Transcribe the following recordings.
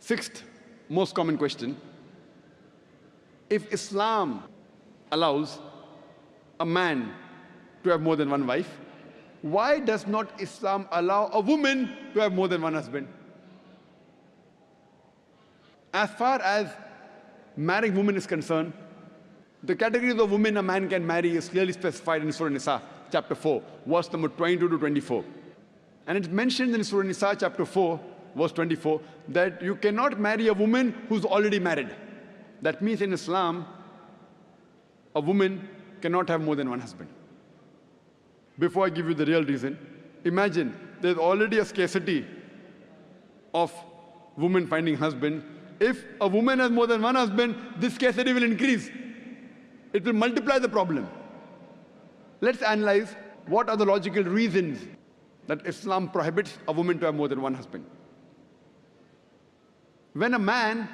Sixth most common question: if Islam allows a man to have more than one wife, why does not Islam allow a woman to have more than one husband? As far as marrying women is concerned, the categories of women a man can marry is clearly specified in Surah Nisa, chapter 4, verse number 22 to 24. And it's mentioned in Surah Nisa, chapter 4, verse 24, that you cannot marry a woman who's already married. That means in Islam, a woman cannot have more than one husband. Before I give you the real reason, imagine there's already a scarcity of women finding husband. If a woman has more than one husband, this scarcity will increase. It will multiply the problem. Let's analyze what are the logical reasons that Islam prohibits a woman to have more than one husband. When a man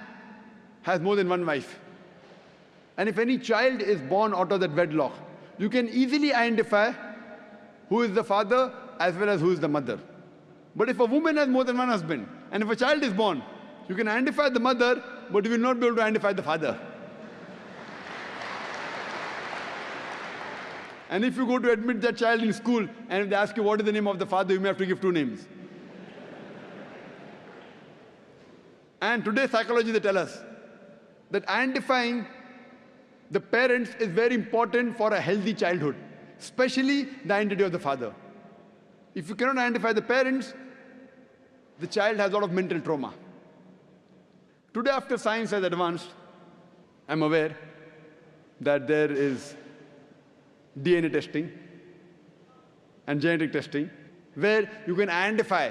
has more than one wife, and if any child is born out of that wedlock, you can easily identify who is the father as well as who is the mother. But if a woman has more than one husband, and if a child is born, you can identify the mother, but you will not be able to identify the father. And if you go to admit that child in school, and if they ask you what is the name of the father, you may have to give two names. And today psychology, they tell us that identifying the parents is very important for a healthy childhood, especially the identity of the father. If you cannot identify the parents, the child has a lot of mental trauma. Today, after science has advanced, I'm aware that there is DNA testing and genetic testing, where you can identify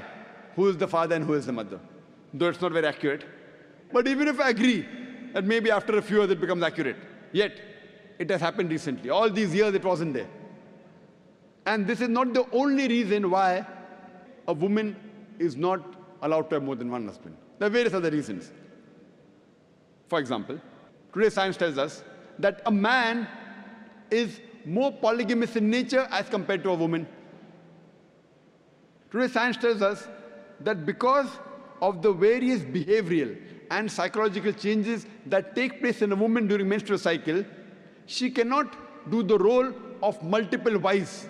who is the father and who is the mother, though it's not very accurate. But even if I agree that maybe after a few years it becomes accurate, yet it has happened recently. All these years it wasn't there. And this is not the only reason why a woman is not allowed to have more than one husband. There are various other reasons. For example, today science tells us that a man is more polygamous in nature as compared to a woman. Today science tells us that because of the various behavioral and psychological changes that take place in a woman during menstrual cycle, she cannot do the role of multiple wives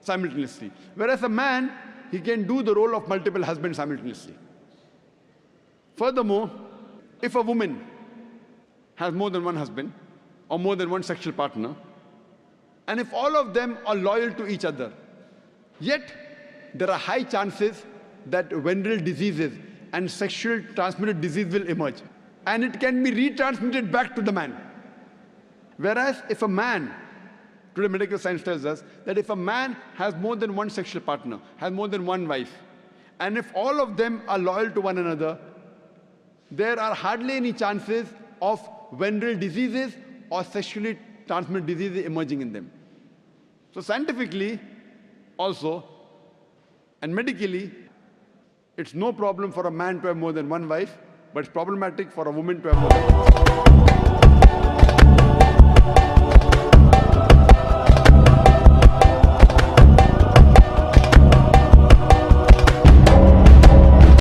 simultaneously. Whereas a man, he can do the role of multiple husbands simultaneously. Furthermore, if a woman has more than one husband or more than one sexual partner, and if all of them are loyal to each other, yet there are high chances that venereal diseases and sexual transmitted disease will emerge, and it can be retransmitted back to the man. Whereas if a man, today medical science tells us that if a man has more than one sexual partner, has more than one wife, and if all of them are loyal to one another, there are hardly any chances of venereal diseases or sexually transmitted diseases emerging in them. So scientifically also, and medically, it's no problem for a man to have more than one wife, but it's problematic for a woman to have more than one.